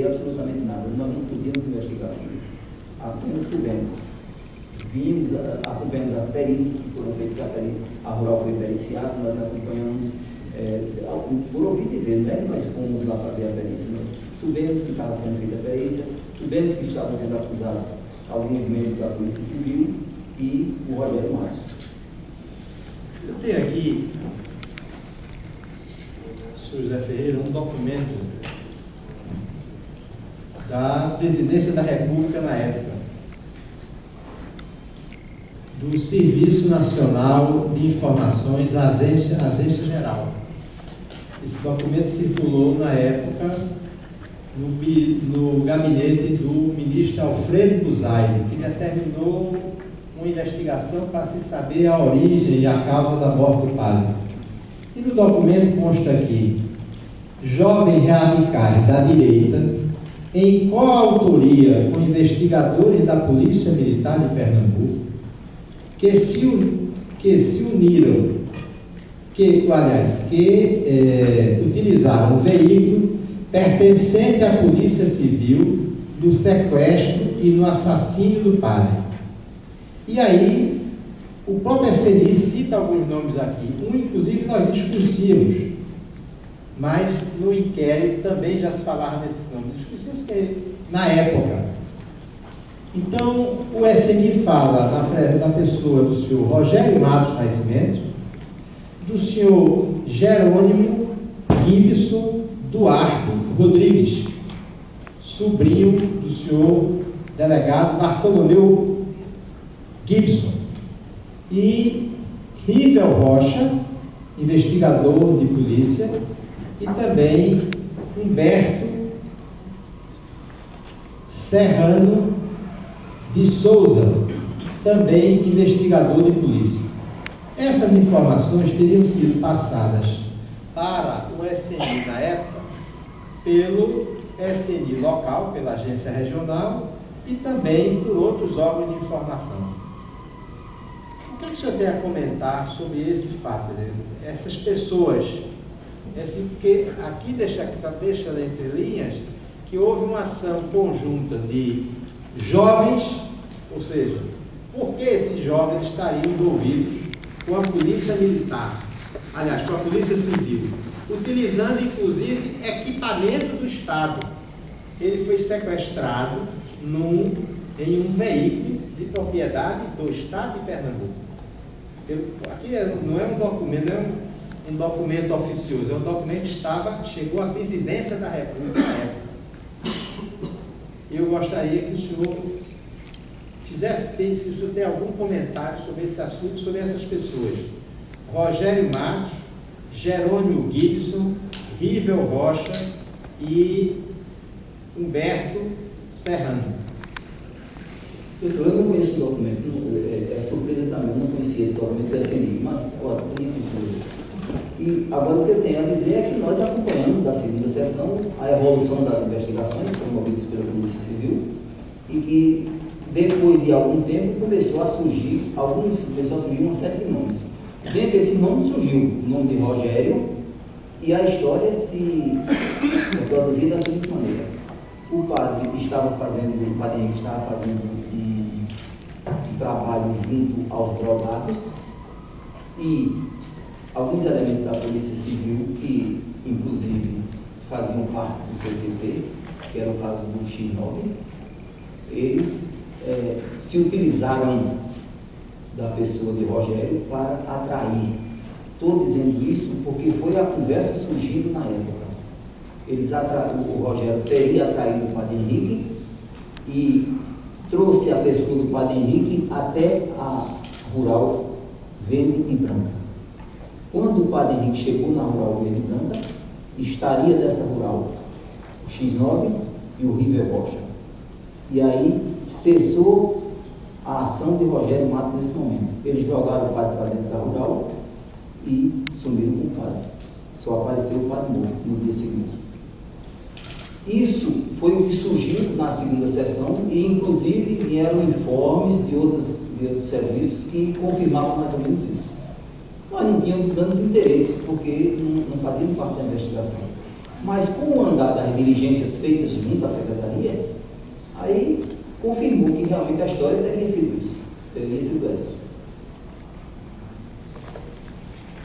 saber absolutamente nada. Nós não podíamos investigar. Apenas soubemos. Vimos, acompanhamos as perícias que foram feitas, a rural foi periciada, nós acompanhamos, por ouvir dizer, não é que nós fomos lá para ver a perícia, nós soubemos que estava sendo feita a perícia, soubemos que estavam sendo acusados alguns membros da Polícia Civil e o Rogério Matos. Eu tenho aqui, senhor José Ferreira, um documento da Presidência da República na época, do Serviço Nacional de Informações, Agência Geral. Esse documento circulou na época no gabinete do ministro Alfredo Buzaide, que determinou uma investigação para se saber a origem e a causa da morte do padre. E no documento consta aqui: jovens radicais da direita, em coautoria com investigadores da Polícia Militar de Pernambuco, que se uniram, que utilizaram um veículo pertencente à Polícia Civil no sequestro e no assassínio do padre. E aí, o próprio SNI cita alguns nomes aqui, inclusive nós discutimos, mas no inquérito também já se falava desse nome, discussões que na época. Então, o SNI fala da pessoa do senhor Rogério Matos Nascimento, do senhor Jerônimo Gibson Duarte Rodrigues, sobrinho do senhor delegado Bartolomeu Gibson, e Rivel Rocha, investigador de polícia, e também Humberto Serrano de Souza, também investigador de polícia. Essas informações teriam sido passadas para o SNI na época, pelo SNI local, pela agência regional, e também por outros órgãos de informação. O que o senhor tem a comentar sobre esse fato, essas pessoas? Porque aqui deixa entre linhas que houve uma ação conjunta de jovens, ou seja, por que esses jovens estariam envolvidos com a polícia militar, aliás, com a polícia civil, utilizando inclusive equipamento do Estado. Ele foi sequestrado em um veículo de propriedade do Estado de Pernambuco. Aqui não é um documento, não é um documento oficioso, é um documento que chegou à Presidência da República na época. Eu gostaria que o senhor se o senhor tem algum comentário sobre esse assunto, sobre essas pessoas. Rogério Matos, Jerônimo Gibson, Rivel Rocha e Humberto Serrano. Eu não conheço o documento, é surpresa também, eu não conhecia esse documento do SNI, mas olha, tem que. E agora o que eu tenho a dizer é que nós acompanhamos da segunda sessão a evolução das investigações promovidas pela Polícia Civil e que depois de algum tempo começou a surgir uma série de nomes. Dentre esses nomes surgiu o nome de Rogério e a história se produziu da seguinte maneira. O padre Henrique estava fazendo um trabalho junto aos drogados e alguns elementos da Polícia Civil que, inclusive, faziam parte do CCC, que era o caso do X9, eles se utilizaram da pessoa de Rogério para atrair. Estou dizendo isso porque foi a conversa surgindo na época. O Rogério teria atraído o padre Henrique e trouxe a pessoa do padre Henrique até a rural verde e branca. Quando o padre Henrique chegou na rural verde e branca, estaria dessa rural o X9 e o River Rocha. E aí cessou a ação de Rogério Matos nesse momento. Eles jogaram o padre para dentro da rural e sumiram com o padre. Só apareceu o padre morto no dia seguinte. Isso foi o que surgiu na segunda sessão e, inclusive, vieram informes de outros serviços que confirmavam mais ou menos isso. Nós não tínhamos grandes interesses, porque não faziam parte da investigação. Mas com o andar das diligências feitas junto à secretaria, aí confirmou que realmente a história teria sido isso, teria sido essa.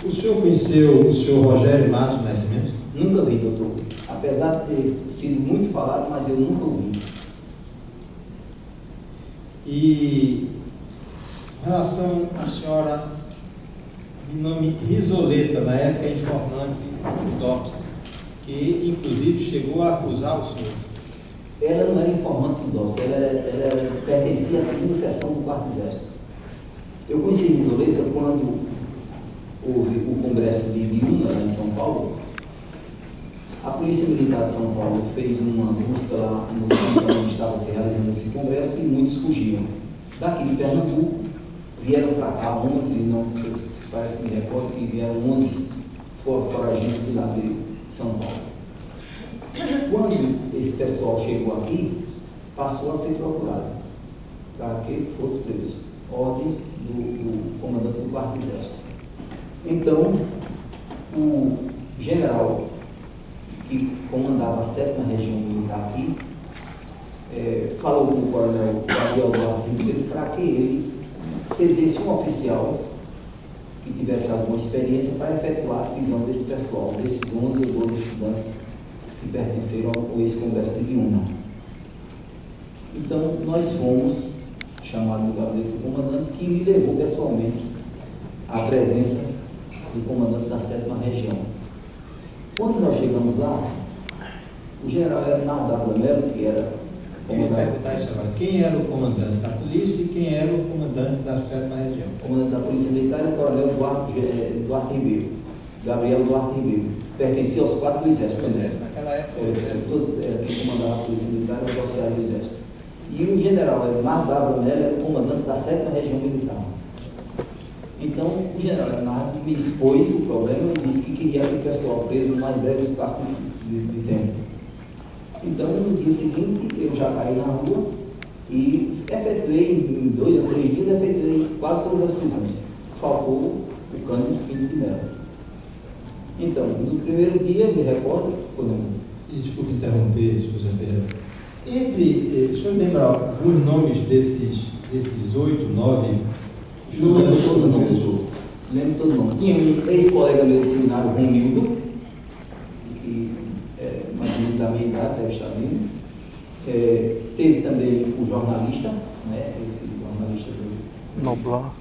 O senhor conheceu o senhor Rogério Matos Nascimento? Nunca vi, doutor. Apesar de ter sido muito falado, mas eu nunca ouvi. E em relação à senhora de nome Risoleta, na época informante do DOPS, que inclusive chegou a acusar o senhor. Ela não era informante do DOPS, ela pertencia à segunda seção do 4º Exército. Eu conheci Risoleta quando houve o Congresso de Biúna, lá em São Paulo. A Polícia Militar de São Paulo fez uma busca lá no centro onde estava se realizando esse congresso e muitos fugiam. Daqui de Pernambuco, vieram para cá 11, não parece que me recordo que vieram 11 foragidos de lá de São Paulo. Quando esse pessoal chegou aqui, passou a ser procurado para que fosse preso. Ordens do comandante do 4º Exército. Então, o general que comandava a 7ª Região Militar aqui, falou com o coronel Gabriel Duarte Ribeiro para que ele cedesse um oficial que tivesse alguma experiência para efetuar a prisão desse pessoal, desses 11 ou 12 estudantes que pertenceram ao ex-congresso de Biúna. Então, nós fomos chamados do gabinete do comandante, que me levou pessoalmente à presença do comandante da 7ª Região. Quando nós chegamos lá, o general Bernardo W. Melo, que era comandante... Quem era o comandante da polícia e quem era o comandante da 7ª Região? O comandante da Polícia Militar era o coronel Duarte Ribeiro, Gabriel Duarte Ribeiro. Pertencia aos 4 do Exército também. Naquela época, quem comandava a Polícia Militar era o oficial do Exército. E o general Bernardo W. Melo era o comandante da 7ª Região Militar. Então, o general Bernardo me expôs o problema e disse que queria que o pessoal preso no mais breve espaço de tempo. Então, no dia seguinte, eu já caí na rua e efetuei, em 2 ou 3 dias, efetuei quase todas as prisões. Faltou o Cândido Filho de Melo. Então, no primeiro dia, me recordo, desculpe interromper, esposa Pereira. O senhor lembra os nomes desses 8, 9? Não lembro todo o nome. Lembro todo o nome. Tinha um ex-colega meu de seminário, Romildo, que é mais ou menos da minha idade, deve estar vindo. Teve também o jornalista, né, esse jornalista do Noblar.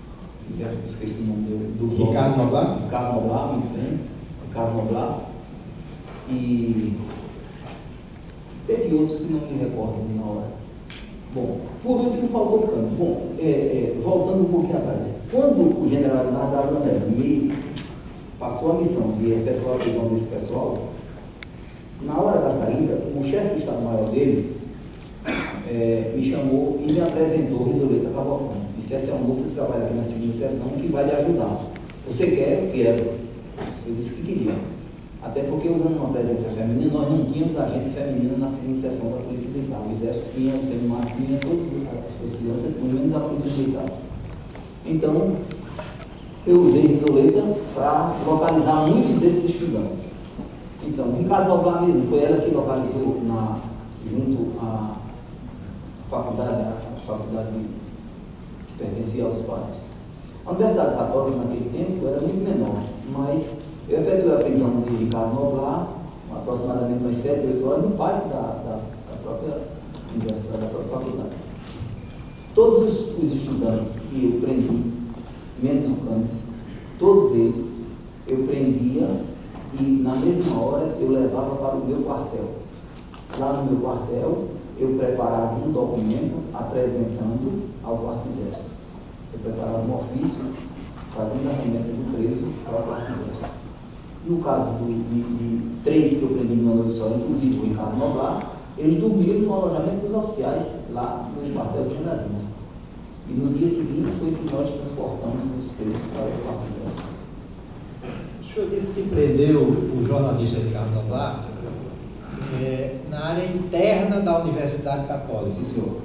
Esqueci o nome dele. Do Ricardo Noblar? Ricardo Noblar, muito bem. Ricardo Noblar. E teve outros que não me recordo na hora. Bom, por último, faltou o Cândido. Bom, voltando um pouquinho atrás. Quando o general Bernardo Melo me passou a missão de efetuar a prisão desse pessoal, na hora da saída, o chefe do Estado-Maior dele me chamou e me apresentou Risoleta Cavalcante. Disse: essa é uma moça que trabalha aqui na segunda seção que vai lhe ajudar. Você quer? Eu quero. Eu disse que queria. Até porque, usando uma presença feminina, nós não tínhamos agentes femininos na segunda seção da Polícia Militar. O Exército tinha, o Semimar tinha, todas as forças de segurança, pelo menos a Polícia Militar. Então, eu usei Risoleta para localizar muitos desses estudantes. Então, Ricardo Noblar mesmo, foi ela que localizou junto à faculdade que pertencia aos pais. A Universidade Católica, naquele tempo, era muito menor, mas eu efetuei a prisão de Ricardo Noblar, aproximadamente umas 7, 8 horas, no pátio da própria universidade, da própria faculdade. Todos os estudantes que eu prendi, menos o Cândido, todos eles eu prendia e, na mesma hora, eu levava para o meu quartel. Lá no meu quartel, eu preparava um documento apresentando ao 4º Exército. Eu preparava um ofício fazendo a remessa do preso para o 4º Exército. No caso de 3 que eu prendi numa noite só, inclusive o Ricardo Noblar, eles dormiram no alojamento dos oficiais, lá no quartel de Jandarinha. E no dia seguinte foi que nós transportamos os presos para o 4º Exército. O senhor disse que prendeu o jornalista Ricardo Noblar na área interna da Universidade Católica. Sim, senhor.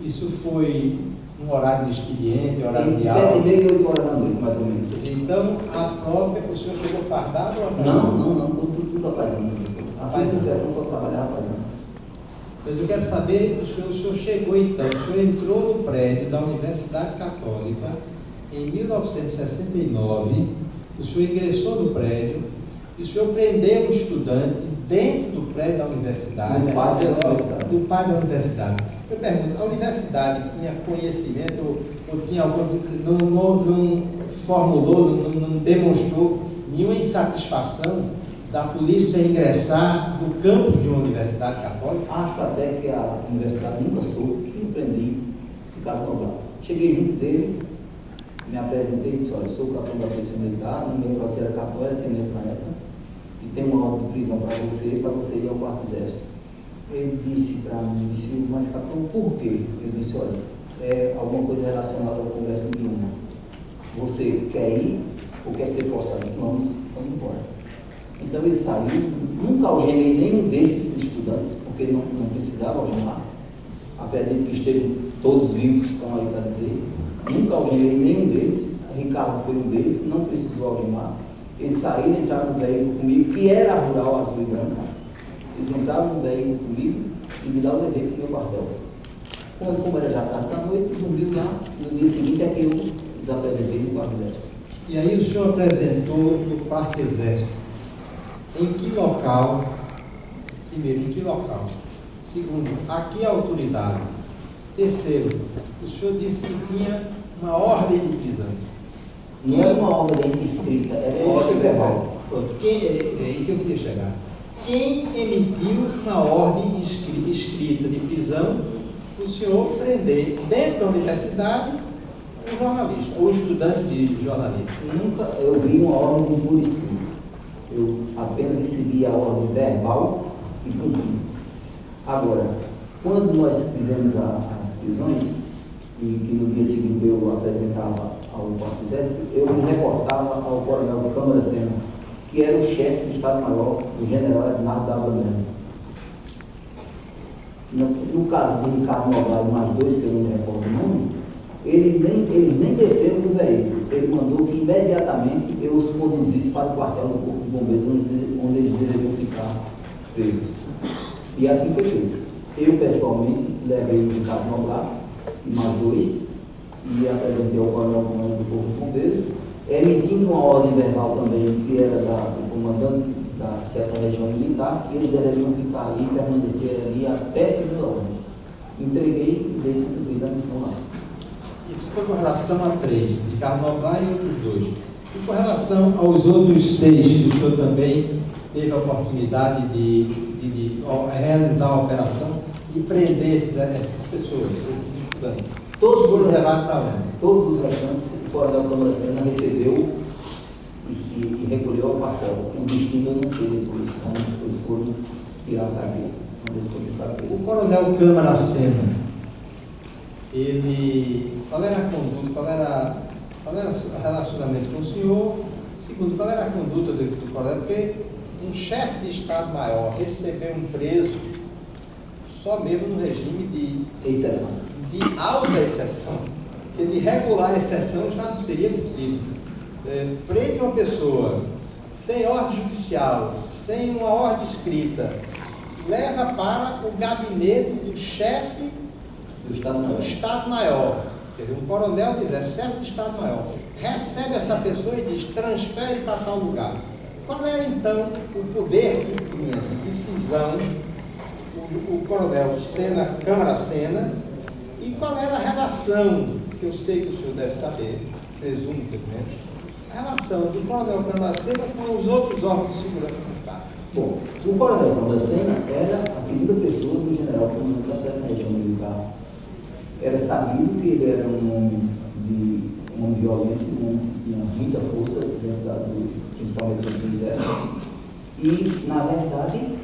Isso foi um horário de expediente, horário de 7h30 aula? e 8 horas da noite, mais ou menos. Então, a própria, o senhor chegou fardado ou não, tudo apazando. A segunda sessão só trabalhava faz ano. Mas eu quero saber, o senhor chegou então, o senhor entrou no prédio da Universidade Católica em 1969, o senhor ingressou no prédio, e o senhor prendeu um estudante dentro do prédio da universidade, do pai da universidade. Eu pergunto, a universidade tinha conhecimento ou tinha algum, não formulou, não demonstrou nenhuma insatisfação da polícia ingressar no campo de uma universidade católica? Acho até que a universidade nunca soube que eu prendi Ricardo Noblar. Cheguei junto dele, me apresentei e disse, olha, eu sou o capitão da Polícia Militar, não lembro se era capitão, era tenente na época, e tem uma ordem de prisão para você ir ao quarto exército. Ele disse para mim, mas capitão, por quê? Eu disse, olha, é alguma coisa relacionada ao Congresso de Lima. Você quer ir ou quer ser forçado? Se vamos embora. Então ele saiu, nunca algemei nenhum desses estudantes, porque não precisava algemar. Acredito que estejam todos vivos, estão aí para dizer. Nunca algemei nenhum deles. Ricardo foi um deles, não precisou algemar. Eles saíram, entraram no veículo comigo, que era a Rural Azul e Branca. Eles entraram no veículo comigo e de lá eu levei para o meu quartel. Como era já tarde da noite, dormiu lá. No dia seguinte é que eu os apresentei no quarto exército. E aí o senhor apresentou no quarto exército. Em que local? Primeiro, em que local? Segundo, a que autoridade? Terceiro, o senhor disse que tinha uma ordem de prisão. Não é uma ordem escrita, é uma ordem verbal. É aí que eu queria chegar. Quem emitiu uma ordem escrita de prisão o senhor prender dentro da universidade um jornalista, ou estudante de jornalismo? Nunca eu vi uma ordem por escrito. Eu apenas recebi a ordem verbal e cumpri. Agora, quando nós fizemos as prisões, e que no dia seguinte eu apresentava ao quarto exército, eu me reportava ao coronel Câmara Sena, que era o chefe do Estado-Maior, o general Ednardo W. No caso do Ricardo Noblar e mais dois, que eu não me recordo o nome, eles nem desceram do veículo. Ele mandou que imediatamente eu os conduzisse para o quartel do Corpo de Bombeiros, onde eles deveriam ficar presos. E assim foi feito. Eu, pessoalmente, levei o Ricardo Noblar e mais dois, e apresentei ao coronel comandante do Corpo de Bombeiros, emitindo uma ordem verbal também, que era do comandante da certa região militar, que eles deveriam ficar ali e permanecer ali até segunda ordem. Entreguei e dei cumprida a missão lá. Isso foi com relação a 3, Ricardo Noblar e outros 2. E com relação aos outros 6, o senhor também teve a oportunidade de realizar a operação e prender essas pessoas, esses estudantes. Todos foram levados para onde? Todos os restantes, o coronel Câmara Sena recebeu e recolheu ao quartel. O destino eu não sei depois, como eles foram tirar a carteira. O coronel Câmara Sena, qual era a conduta, qual era o relacionamento com o senhor? Segundo, qual era a conduta do coronel? Porque um chefe de Estado-Maior receber um preso só mesmo no regime de exceção, de alta exceção, porque de regular exceção já não seria possível. Prende uma pessoa sem ordem judicial, sem uma ordem escrita, leva para o gabinete do chefe do Estado-Maior. Quer dizer, um coronel diz, é chefe do Estado-Maior, recebe essa pessoa e diz, transfere para tal lugar. Qual é então o poder que tinha de decisão o coronel Sena, Câmara Sena, e qual era a relação, que eu sei que o senhor deve saber, presumo pelo menos, a relação do coronel Câmara Sena com os outros órgãos de segurança militar? Bom, o coronel Câmara Sena era a segunda pessoa do general comandante da certa região militar. Era sabido que ele era um homem violento, um homem que tinha muita força dentro principalmente do exército, e, na verdade,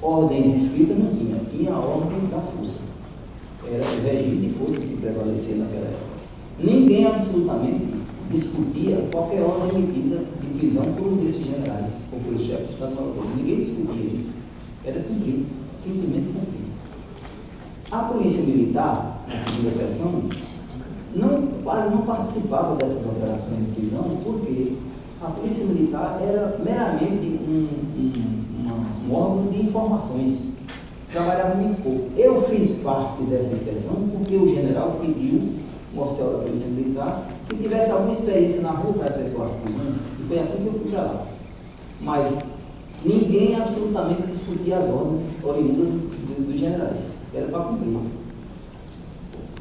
ordens escritas não tinha a ordem da força. Era o regime de força que prevalecia naquela época. Ninguém absolutamente discutia qualquer ordem emitida de prisão por um desses generais, ou pelo chefe do Estado-Maior. Ninguém discutia isso. Era cumprir, simplesmente cumprir. A Polícia Militar, na segunda sessão, quase não participava dessas operações de prisão, porque a Polícia Militar era meramente um órgão de informações. Trabalhava muito pouco. Eu fiz parte dessa exceção porque o general pediu, um oficial da Polícia Militar, que tivesse alguma experiência na rua para efetuar as prisões, e foi assim que eu fui para lá. Mas ninguém absolutamente discutia as ordens oriundas dos generais. Era para cumprir.